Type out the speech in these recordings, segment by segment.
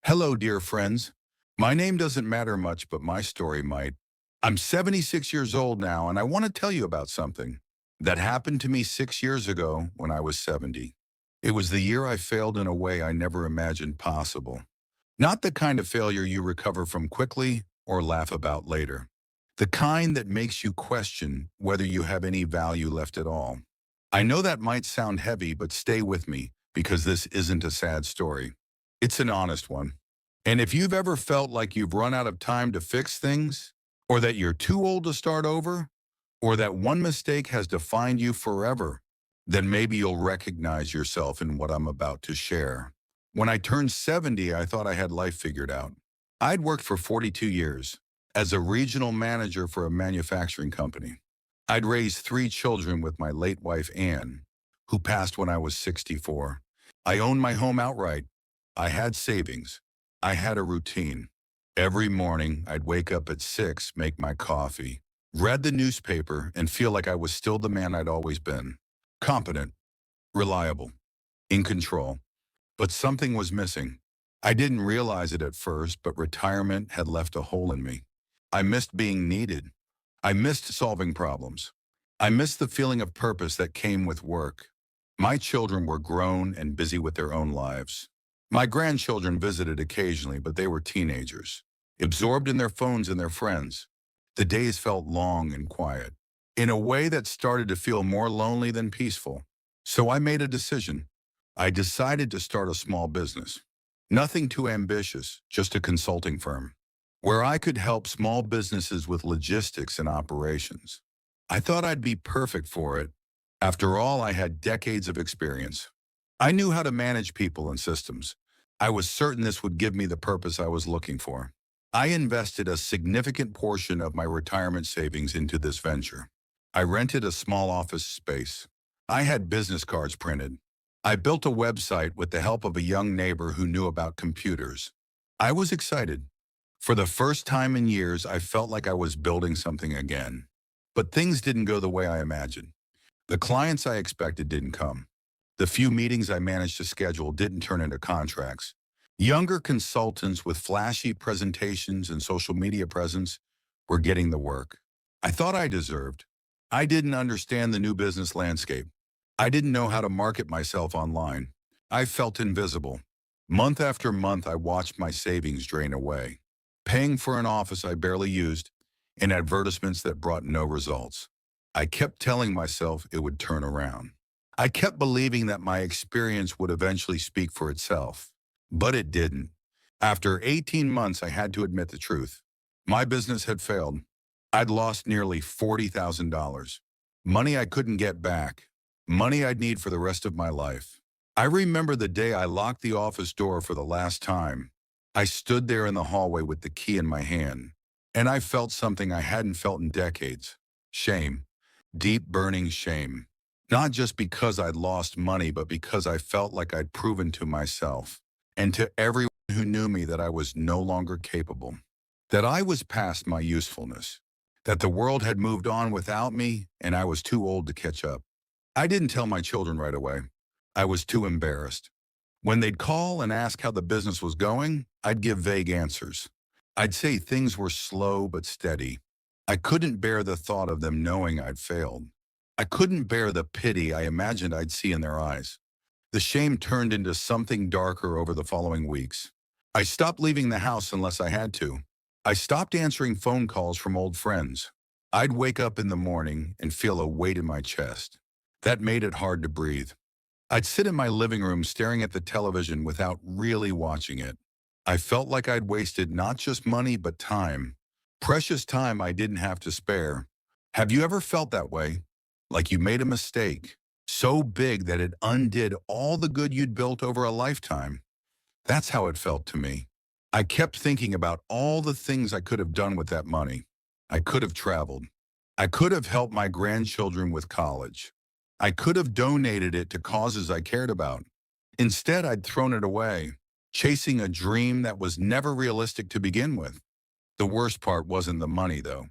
Hello, dear friends. My name doesn't matter much, but my story might. I'm 76 years old now, and I want to tell you about something that happened to me 6 years ago when I was 70. It was the year I failed in a way I never imagined possible. Not the kind of failure you recover from quickly or laugh about later. The kind that makes you question whether you have any value left at all. I know that might sound heavy, but stay with me because this isn't a sad story. It's an honest one. And if you've ever felt like you've run out of time to fix things, or that you're too old to start over, or that one mistake has defined you forever, then maybe you'll recognize yourself in what I'm about to share. When I turned 70, I thought I had life figured out. I'd worked for 42 years as a regional manager for a manufacturing company. I'd raised three children with my late wife, Ann, who passed when I was 64. I owned my home outright. I had savings. I had a routine. Every morning, I'd wake up at 6, make my coffee, read the newspaper, and feel like I was still the man I'd always been. Competent, reliable, in control. But something was missing. I didn't realize it at first, but retirement had left a hole in me. I missed being needed. I missed solving problems. I missed the feeling of purpose that came with work. My children were grown and busy with their own lives. My grandchildren visited occasionally, but they were teenagers, absorbed in their phones and their friends. The days felt long and quiet, in a way that started to feel more lonely than peaceful. So I made a decision. I decided to start a small business. Nothing too ambitious, just a consulting firm, where I could help small businesses with logistics and operations. I thought I'd be perfect for it. After all, I had decades of experience. I knew how to manage people and systems. I was certain this would give me the purpose I was looking for. I invested a significant portion of my retirement savings into this venture. I rented a small office space. I had business cards printed. I built a website with the help of a young neighbor who knew about computers. I was excited. For the first time in years, I felt like I was building something again. But things didn't go the way I imagined. The clients I expected didn't come. The few meetings I managed to schedule didn't turn into contracts. Younger consultants with flashy presentations and social media presence were getting the work I thought I deserved. I didn't understand the new business landscape. I didn't know how to market myself online. I felt invisible. Month after month, I watched my savings drain away, paying for an office I barely used and advertisements that brought no results. I kept telling myself it would turn around. I kept believing that my experience would eventually speak for itself, but it didn't. After 18 months, I had to admit the truth. My business had failed. I'd lost nearly $40,000. Money I couldn't get back. Money I'd need for the rest of my life. I remember the day I locked the office door for the last time. I stood there in the hallway with the key in my hand, and I felt something I hadn't felt in decades. Shame. Deep, burning shame. Not just because I'd lost money, but because I felt like I'd proven to myself and to everyone who knew me that I was no longer capable, that I was past my usefulness, that the world had moved on without me and I was too old to catch up. I didn't tell my children right away. I was too embarrassed. When they'd call and ask how the business was going, I'd give vague answers. I'd say things were slow but steady. I couldn't bear the thought of them knowing I'd failed. I couldn't bear the pity I imagined I'd see in their eyes. The shame turned into something darker over the following weeks. I stopped leaving the house unless I had to. I stopped answering phone calls from old friends. I'd wake up in the morning and feel a weight in my chest. That made it hard to breathe. I'd sit in my living room staring at the television without really watching it. I felt like I'd wasted not just money but time. Precious time I didn't have to spare. Have you ever felt that way? Like you made a mistake, so big that it undid all the good you'd built over a lifetime? That's how it felt to me. I kept thinking about all the things I could have done with that money. I could have traveled. I could have helped my grandchildren with college. I could have donated it to causes I cared about. Instead, I'd thrown it away, chasing a dream that was never realistic to begin with. The worst part wasn't the money, though.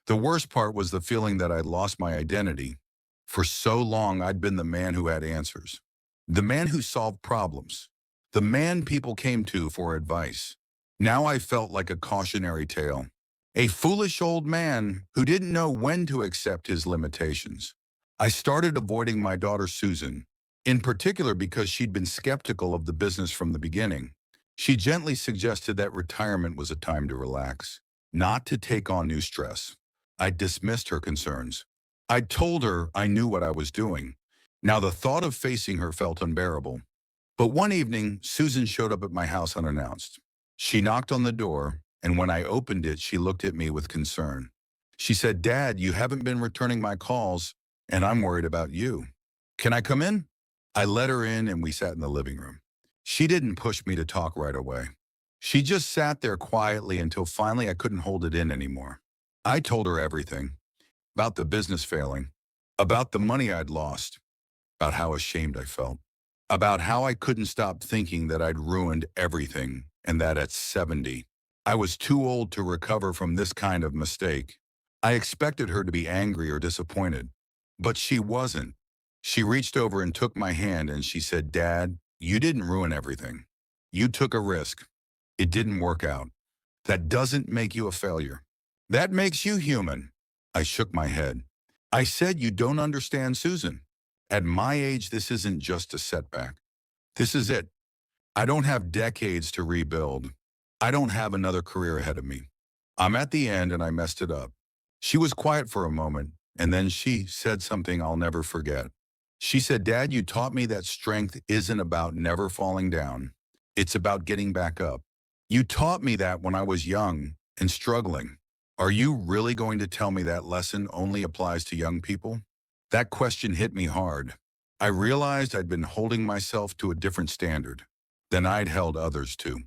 The worst part was the feeling that I'd lost my identity. For so long, I'd been the man who had answers, the man who solved problems, the man people came to for advice. Now I felt like a cautionary tale. A foolish old man who didn't know when to accept his limitations. I started avoiding my daughter Susan, in particular because she'd been skeptical of the business from the beginning. She gently suggested that retirement was a time to relax, not to take on new stress. I dismissed her concerns. I told her I knew what I was doing. Now the thought of facing her felt unbearable. But one evening, Susan showed up at my house unannounced. She knocked on the door, and when I opened it, she looked at me with concern. She said, "Dad, you haven't been returning my calls, and I'm worried about you. Can I come in?" I let her in, and we sat in the living room. She didn't push me to talk right away. She just sat there quietly until finally I couldn't hold it in anymore. I told her everything. About the business failing, about the money I'd lost, about how ashamed I felt, about how I couldn't stop thinking that I'd ruined everything and that at 70, I was too old to recover from this kind of mistake. I expected her to be angry or disappointed, but she wasn't. She reached over and took my hand and she said, "Dad, you didn't ruin everything. You took a risk. It didn't work out. That doesn't make you a failure. That makes you human." I shook my head. I said, "You don't understand, Susan. At my age, this isn't just a setback. This is it. I don't have decades to rebuild. I don't have another career ahead of me. I'm at the end and I messed it up." She was quiet for a moment, and then she said something I'll never forget. She said, "Dad, you taught me that strength isn't about never falling down. It's about getting back up. You taught me that when I was young and struggling. Are you really going to tell me that lesson only applies to young people?" That question hit me hard. I realized I'd been holding myself to a different standard than I'd held others to.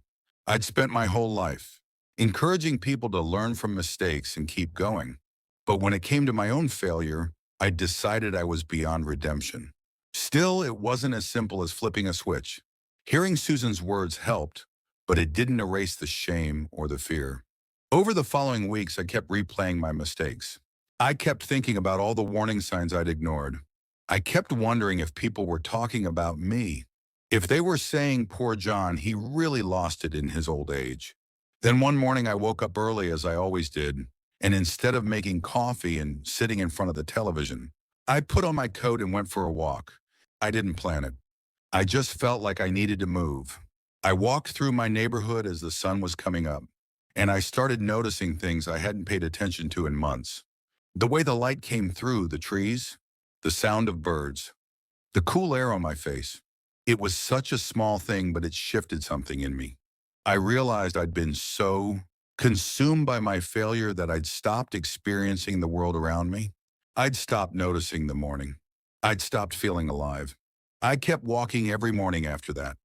I'd spent my whole life encouraging people to learn from mistakes and keep going. But when it came to my own failure, I decided I was beyond redemption. Still, it wasn't as simple as flipping a switch. Hearing Susan's words helped, but it didn't erase the shame or the fear. Over the following weeks, I kept replaying my mistakes. I kept thinking about all the warning signs I'd ignored. I kept wondering if people were talking about me. If they were saying, "Poor John, he really lost it in his old age." Then one morning I woke up early as I always did, and instead of making coffee and sitting in front of the television, I put on my coat and went for a walk. I didn't plan it. I just felt like I needed to move. I walked through my neighborhood as the sun was coming up, and I started noticing things I hadn't paid attention to in months. The way the light came through the trees, the sound of birds, the cool air on my face. It was such a small thing, but it shifted something in me. I realized I'd been so consumed by my failure that I'd stopped experiencing the world around me. I'd stopped noticing the morning. I'd stopped feeling alive. I kept walking every morning after that,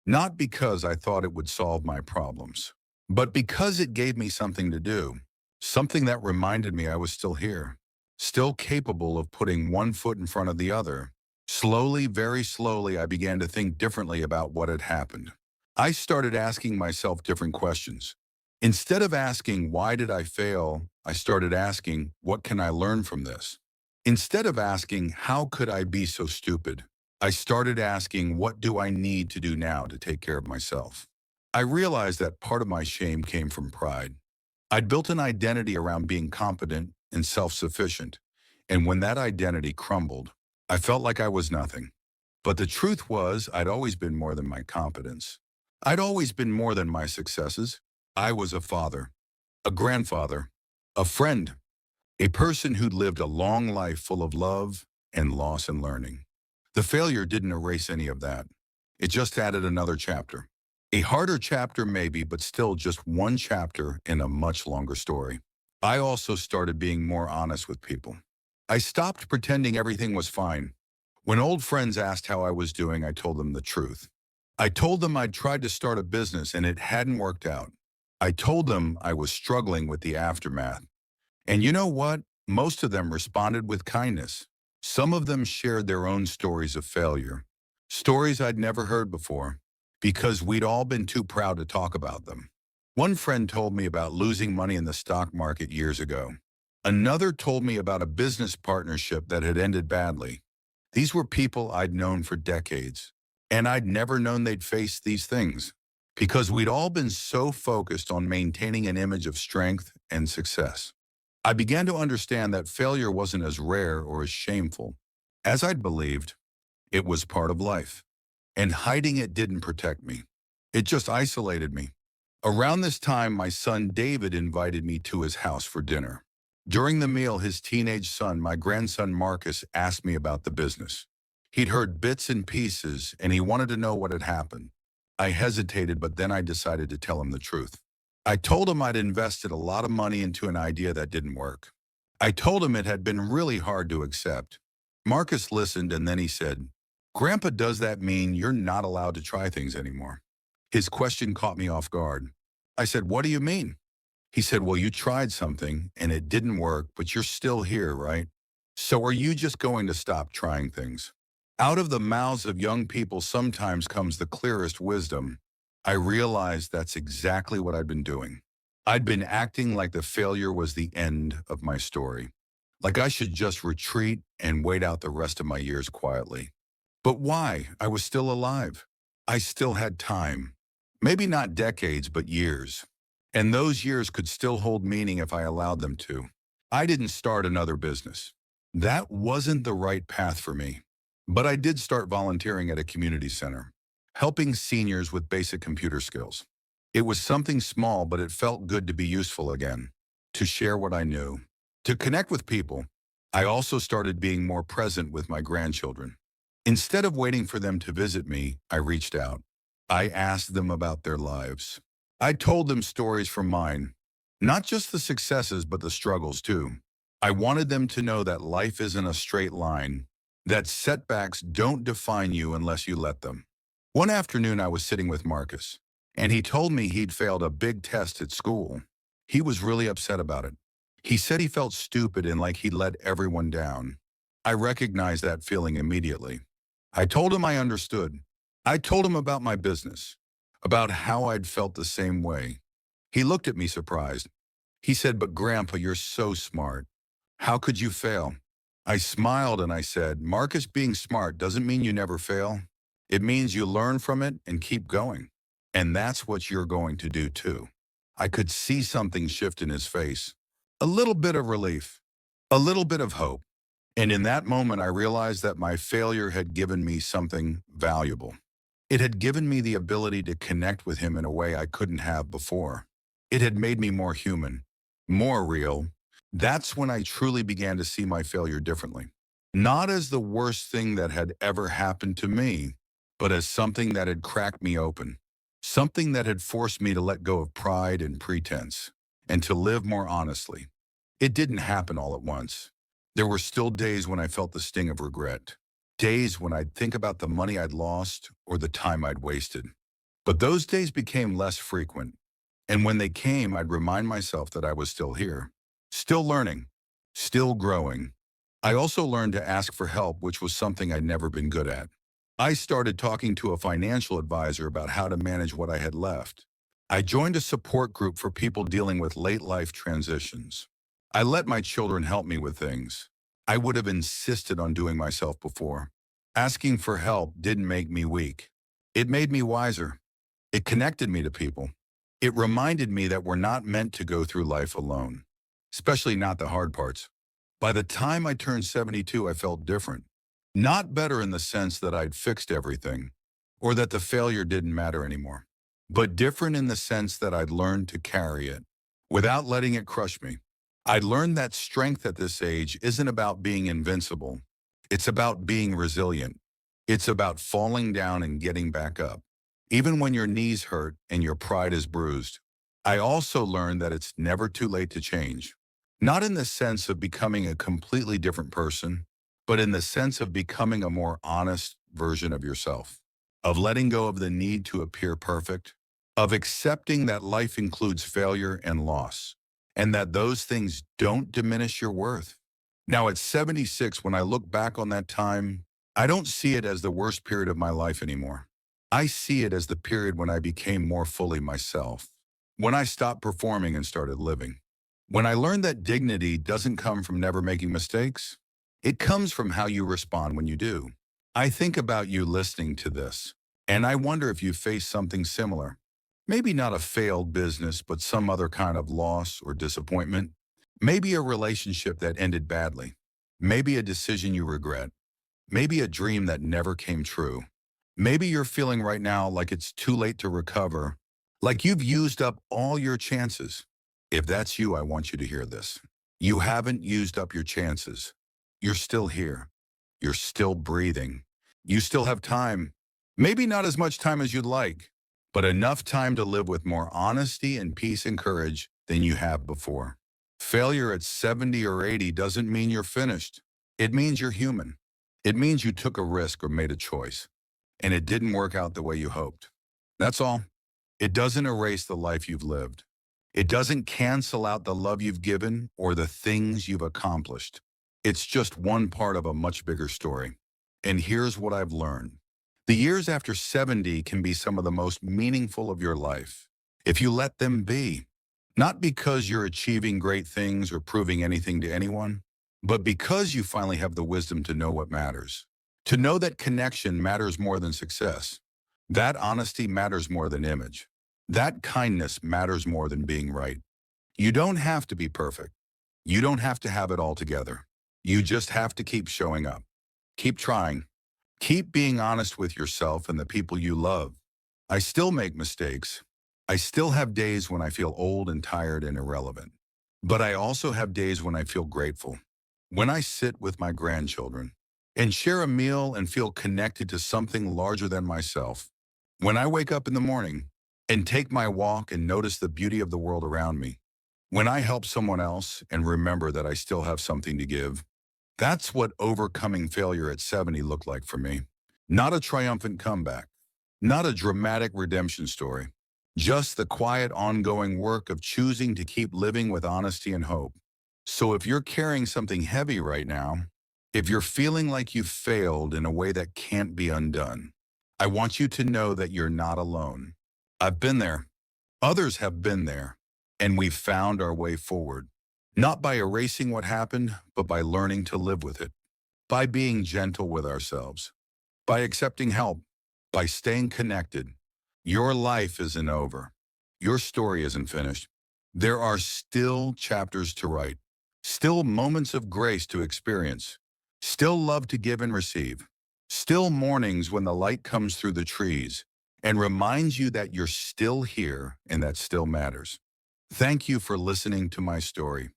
not because I thought it would solve my problems, but because it gave me something to do, something that reminded me I was still here, still capable of putting one foot in front of the other. Slowly, very slowly, I began to think differently about what had happened. I started asking myself different questions. Instead of asking, "Why did I fail?" I started asking, "What can I learn from this?" Instead of asking, "How could I be so stupid?" I started asking, "What do I need to do now to take care of myself?" I realized that part of my shame came from pride. I'd built an identity around being competent and self-sufficient, and when that identity crumbled, I felt like I was nothing. But the truth was, I'd always been more than my competence. I'd always been more than my successes. I was a father, a grandfather, a friend, a person who'd lived a long life full of love and loss and learning. The failure didn't erase any of that. It just added another chapter. A harder chapter maybe, but still just one chapter in a much longer story. I also started being more honest with people. I stopped pretending everything was fine. When old friends asked how I was doing, I told them the truth. I told them I'd tried to start a business and it hadn't worked out. I told them I was struggling with the aftermath. And you know what? Most of them responded with kindness. Some of them shared their own stories of failure, stories I'd never heard before, because we'd all been too proud to talk about them. One friend told me about losing money in the stock market years ago. Another told me about a business partnership that had ended badly. These were people I'd known for decades. And I'd never known they'd face these things because we'd all been so focused on maintaining an image of strength and success. I began to understand that failure wasn't as rare or as shameful as I'd believed. It was part of life, and hiding it didn't protect me. It just isolated me. Around this time, my son David invited me to his house for dinner. During the meal, his teenage son, my grandson Marcus, asked me about the business. He'd heard bits and pieces, and he wanted to know what had happened. I hesitated, but then I decided to tell him the truth. I told him I'd invested a lot of money into an idea that didn't work. I told him it had been really hard to accept. Marcus listened, and then he said, "Grandpa, does that mean you're not allowed to try things anymore?" His question caught me off guard. I said, "What do you mean?" He said, "Well, you tried something and it didn't work, but you're still here, right? So are you just going to stop trying things?" Out of the mouths of young people sometimes comes the clearest wisdom. I realized that's exactly what I'd been doing. I'd been acting like the failure was the end of my story, like I should just retreat and wait out the rest of my years quietly. But why? I was still alive. I still had time. Maybe not decades, but years. And those years could still hold meaning if I allowed them to. I didn't start another business. That wasn't the right path for me. But I did start volunteering at a community center, helping seniors with basic computer skills. It was something small, but it felt good to be useful again, to share what I knew, to connect with people. I also started being more present with my grandchildren. Instead of waiting for them to visit me, I reached out. I asked them about their lives. I told them stories from mine, not just the successes, but the struggles too. I wanted them to know that life isn't a straight line, that setbacks don't define you unless you let them. One afternoon, I was sitting with Marcus, and he told me he'd failed a big test at school. He was really upset about it. He said he felt stupid and like he'd let everyone down. I recognized that feeling immediately. I told him I understood. I told him about my business, about how I'd felt the same way. He looked at me surprised. He said, "But Grandpa, you're so smart. How could you fail?" I smiled and I said, "Marcus, being smart doesn't mean you never fail. It means you learn from it and keep going. And that's what you're going to do too." I could see something shift in his face. A little bit of relief, a little bit of hope. And in that moment, I realized that my failure had given me something valuable. It had given me the ability to connect with him in a way I couldn't have before. It had made me more human, more real. That's when I truly began to see my failure differently. Not as the worst thing that had ever happened to me, but as something that had cracked me open. Something that had forced me to let go of pride and pretense, and to live more honestly. It didn't happen all at once. There were still days when I felt the sting of regret. Days when I'd think about the money I'd lost or the time I'd wasted. But those days became less frequent. And when they came, I'd remind myself that I was still here, still learning, still growing. I also learned to ask for help, which was something I'd never been good at. I started talking to a financial advisor about how to manage what I had left. I joined a support group for people dealing with late life transitions. I let my children help me with things I would have insisted on doing myself before. Asking for help didn't make me weak. It made me wiser. It connected me to people. It reminded me that we're not meant to go through life alone, especially not the hard parts. By the time I turned 72, I felt different. Not better in the sense that I'd fixed everything, or that the failure didn't matter anymore, but different in the sense that I'd learned to carry it without letting it crush me. I'd learned that strength at this age isn't about being invincible. It's about being resilient. It's about falling down and getting back up, even when your knees hurt and your pride is bruised. I also learned that it's never too late to change. Not in the sense of becoming a completely different person, but in the sense of becoming a more honest version of yourself, of letting go of the need to appear perfect, of accepting that life includes failure and loss, and that those things don't diminish your worth. Now at 76, when I look back on that time, I don't see it as the worst period of my life anymore. I see it as the period when I became more fully myself, when I stopped performing and started living. When I learned that dignity doesn't come from never making mistakes, it comes from how you respond when you do. I think about you listening to this. And I wonder if you face something similar. Maybe not a failed business, but some other kind of loss or disappointment. Maybe a relationship that ended badly. Maybe a decision you regret. Maybe a dream that never came true. Maybe you're feeling right now like it's too late to recover, like you've used up all your chances. If that's you, I want you to hear this. You haven't used up your chances. You're still here. You're still breathing. You still have time. Maybe not as much time as you'd like, but enough time to live with more honesty and peace and courage than you have before. Failure at 70 or 80 doesn't mean you're finished. It means you're human. It means you took a risk or made a choice, and it didn't work out the way you hoped. That's all. It doesn't erase the life you've lived. It doesn't cancel out the love you've given or the things you've accomplished. It's just one part of a much bigger story. And here's what I've learned. The years after 70 can be some of the most meaningful of your life, if you let them be. Not because you're achieving great things or proving anything to anyone, but because you finally have the wisdom to know what matters. To know that connection matters more than success. That honesty matters more than image. That kindness matters more than being right. You don't have to be perfect. You don't have to have it all together. You just have to keep showing up. Keep trying. Keep being honest with yourself and the people you love. I still make mistakes. I still have days when I feel old and tired and irrelevant. But I also have days when I feel grateful. When I sit with my grandchildren and share a meal and feel connected to something larger than myself. When I wake up in the morning and take my walk and notice the beauty of the world around me. When I help someone else and remember that I still have something to give. That's what overcoming failure at 70 looked like for me. Not a triumphant comeback. Not a dramatic redemption story. Just the quiet, ongoing work of choosing to keep living with honesty and hope. So if you're carrying something heavy right now, if you're feeling like you've failed in a way that can't be undone, I want you to know that you're not alone. I've been there. Others have been there. And we've found our way forward. Not by erasing what happened, but by learning to live with it. By being gentle with ourselves. By accepting help. By staying connected. Your life isn't over. Your story isn't finished. There are still chapters to write. Still moments of grace to experience. Still love to give and receive. Still mornings when the light comes through the trees and reminds you that you're still here and that still matters. Thank you for listening to my story.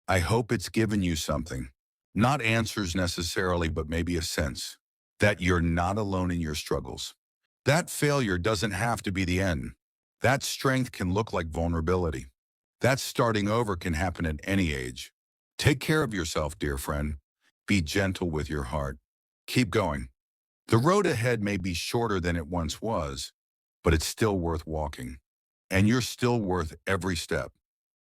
I hope it's given you something. Not answers necessarily, but maybe a sense that you're not alone in your struggles. That failure doesn't have to be the end. That strength can look like vulnerability. That starting over can happen at any age. Take care of yourself, dear friend. Be gentle with your heart. Keep going. The road ahead may be shorter than it once was, but it's still worth walking. And you're still worth every step.